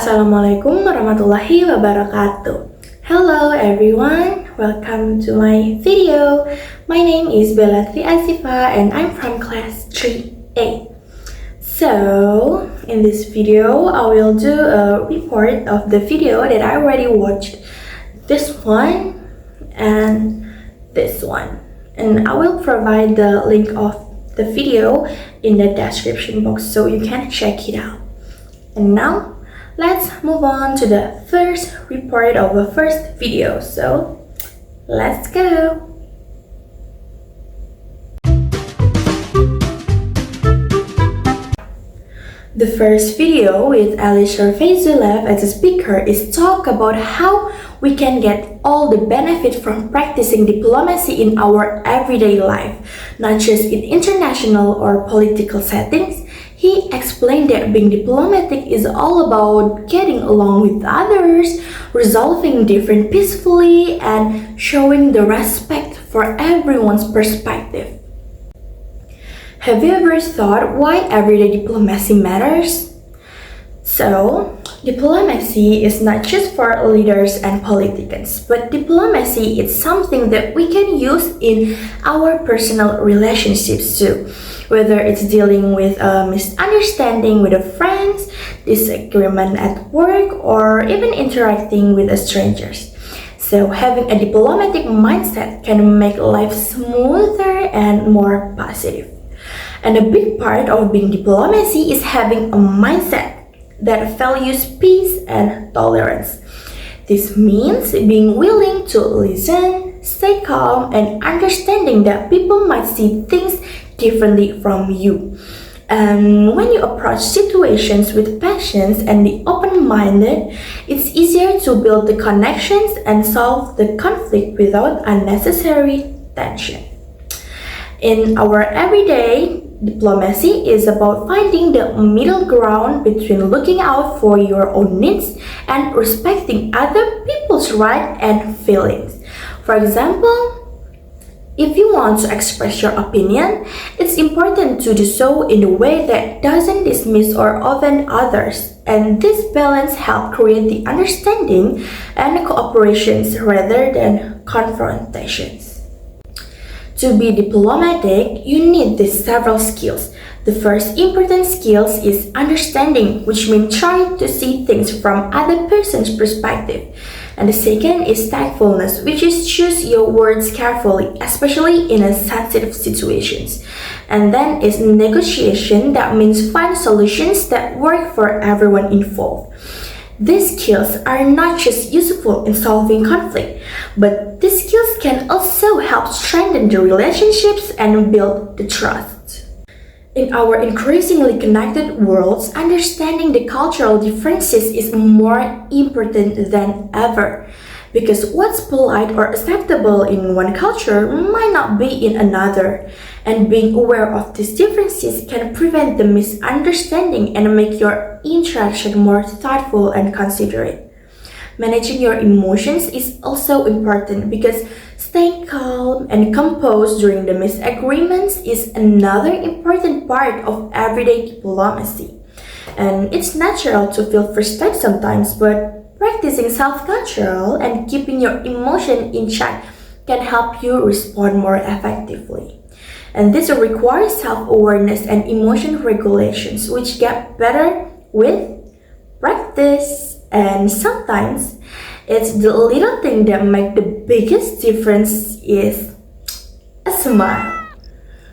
Assalamualaikum warahmatullahi wabarakatuh. Hello everyone, welcome to my video. My name is Azifa and I'm from class 3A. So, in this video, I will do a report of the video that I already watched. This one and this one. And I will provide the link of the video in the description box so you can check it out. And now, let's move on to the first report of the first video. So, let's go! The first video with Alisher Faizulev as a speaker is talk about how we can get all the benefit from practicing diplomacy in our everyday life, not just in international or political settings. He explained that being diplomatic is all about getting along with others, resolving difference peacefully, and showing the respect for everyone's perspective. Have you ever thought why everyday diplomacy matters? So, diplomacy is not just for leaders and politicians, but diplomacy is something that we can use in our personal relationships too. Whether it's dealing with a misunderstanding with a friend, disagreement at work, or even interacting with strangers. So having a diplomatic mindset can make life smoother and more positive. And a big part of being diplomacy is having a mindset that values peace and tolerance. This means being willing to listen, stay calm, and understanding that people might see things differently from you. And when you approach situations with patience and be open-minded, it's easier to build the connections and solve the conflict without unnecessary tension. In our everyday, diplomacy is about finding the middle ground between looking out for your own needs and respecting other people's rights and feelings. For example, if you want to express your opinion, it's important to do so in a way that doesn't dismiss or offend others. And this balance helps create the understanding and cooperations rather than confrontations. To be diplomatic, you need these several skills. The first important skill is understanding, which means trying to see things from other person's perspective. And the second is tactfulness, which is choose your words carefully, especially in sensitive situations. And then is negotiation, that means find solutions that work for everyone involved. These skills are not just useful in solving conflict, but these skills can also help strengthen the relationships and build the trust. In our increasingly connected worlds, understanding the cultural differences is more important than ever. Because what's polite or acceptable in one culture might not be in another. And being aware of these differences can prevent the misunderstanding and make your interaction more thoughtful and considerate. Managing your emotions is also important because staying calm and composed during the misagreements is another important part of everyday diplomacy. And it's natural to feel frustrated sometimes, but practicing self-control and keeping your emotion in check can help you respond more effectively. And this requires self-awareness and emotion regulations, which get better with practice. And sometimes it's the little thing that makes the biggest difference is a smile.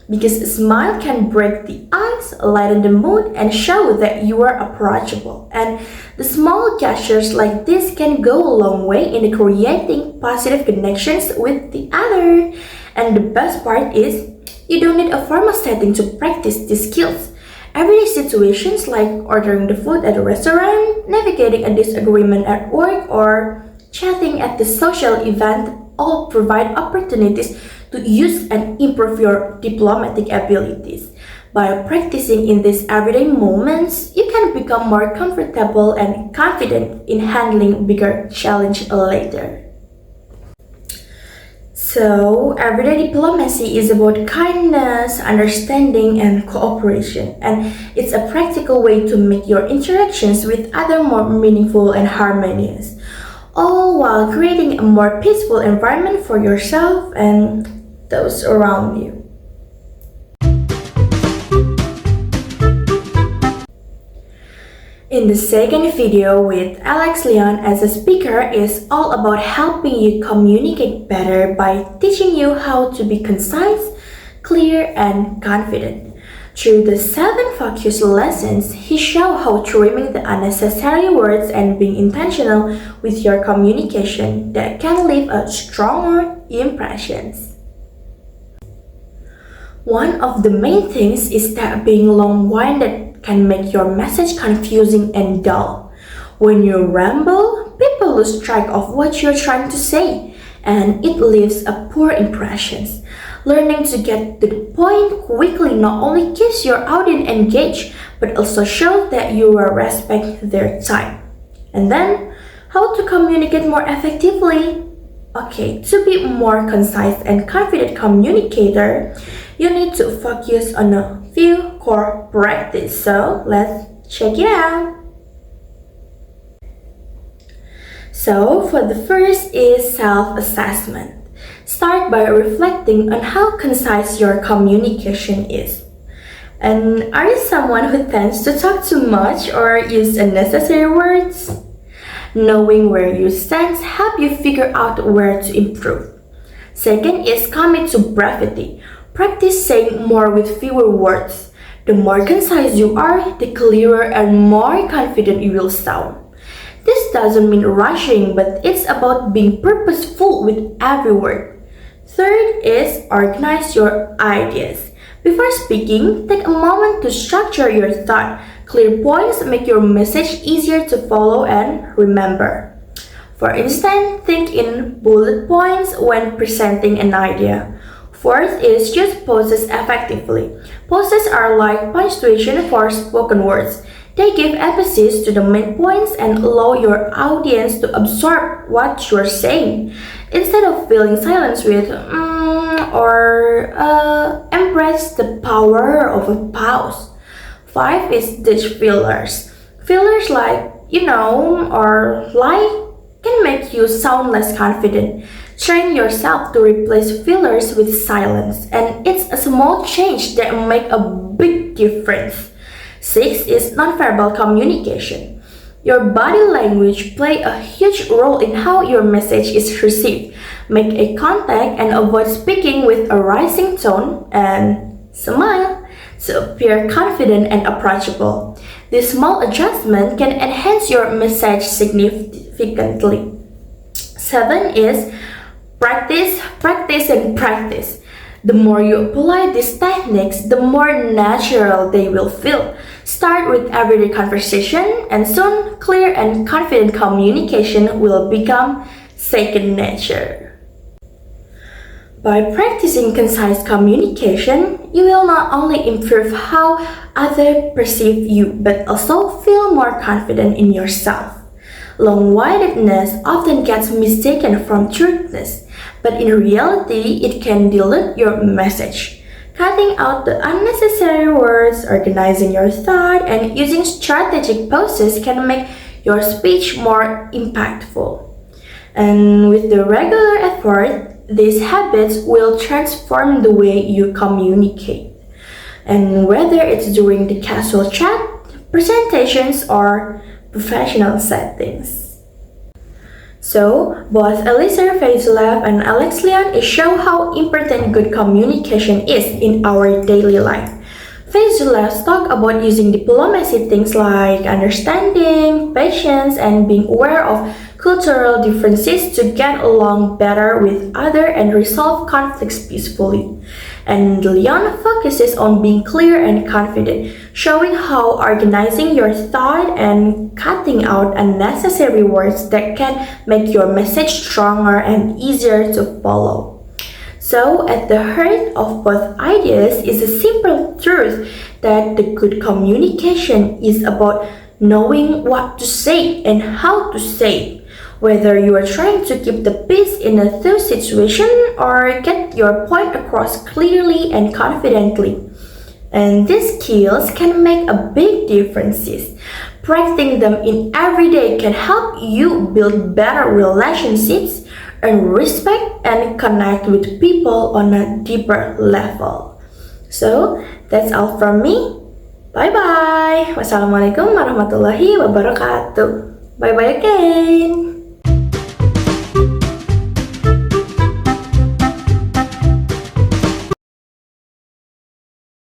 Because a smile can break the ice, lighten the mood, and show that you are approachable. And the small gestures like this can go a long way in creating positive connections with the other. And the best part is, you don't need a formal setting to practice these skills. Everyday situations like ordering the food at a restaurant, navigating a disagreement at work, or chatting at the social event all provide opportunities to use and improve your diplomatic abilities. By practicing in these everyday moments, you can become more comfortable and confident in handling bigger challenges later. So, everyday diplomacy is about kindness, understanding, and cooperation, and it's a practical way to make your interactions with others more meaningful and harmonious, all while creating a more peaceful environment for yourself and those around you. In the second video with Alex Leon as a speaker is all about helping you communicate better by teaching you how to be concise, clear, and confident. Through the 7 focus lessons, he showed how trimming the unnecessary words and being intentional with your communication that can leave a stronger impressions. One of the main things is that being long-winded can make your message confusing and dull. When you ramble, people lose track of what you're trying to say, and it leaves a poor impression. Learning to get to the point quickly not only keeps your audience engaged, but also shows that you will respect their time. And then, how to communicate more effectively? Okay, to be more concise and confident communicator, you need to focus on a few core practices. So let's check it out. So for the first is self-assessment. Start by reflecting on how concise your communication is. And are you someone who tends to talk too much or use unnecessary words? Knowing where you stand helps you figure out where to improve. Second is commit to brevity. Practice saying more with fewer words. The more concise you are, the clearer and more confident you will sound. This doesn't mean rushing, but it's about being purposeful with every word. Third is organize your ideas. Before speaking, take a moment to structure your thought. Clear points make your message easier to follow and remember. For instance, think in bullet points when presenting an idea. Fourth is use pauses effectively. Pauses are like punctuation for spoken words. They give emphasis to the main points and allow your audience to absorb what you're saying. Instead of filling silence with embrace the power of a pause. 5 is ditch fillers. Fillers like or like can make you sound less confident. Train yourself to replace fillers with silence, and it's a small change that make a big difference. 6 is nonverbal communication. Your body language plays a huge role in how your message is received. Make eye contact and avoid speaking with a rising tone, and smile to appear confident and approachable. This small adjustment can enhance your message significantly. 7 is practice, practice, and practice. The more you apply these techniques, the more natural they will feel. Start with everyday conversation, and soon clear and confident communication will become second nature. By practicing concise communication, you will not only improve how others perceive you, but also feel more confident in yourself. Long-windedness often gets mistaken for truthness, but in reality, it can dilute your message. Cutting out the unnecessary words, organizing your thought, and using strategic pauses can make your speech more impactful. And with the regular effort, these habits will transform the way you communicate. And whether it's during the casual chat, presentations, or professional settings. So, both Elisa Faizulev and Alex Leon show how important good communication is in our daily life. Faizulev talk about using diplomacy things like understanding, patience, and being aware of cultural differences to get along better with others and resolve conflicts peacefully. And Leon focuses on being clear and confident, showing how organizing your thought and cutting out unnecessary words that can make your message stronger and easier to follow. So, at the heart of both ideas is a simple truth that the good communication is about knowing what to say and how to say it. Whether you are trying to keep the peace in a tough situation or get your point across clearly and confidently. And these skills can make a big differences. Practicing them in every day can help you build better relationships, earn respect, and connect with people on a deeper level. So, that's all from me. Bye bye. Wassalamualaikum warahmatullahi wabarakatuh. Bye bye again.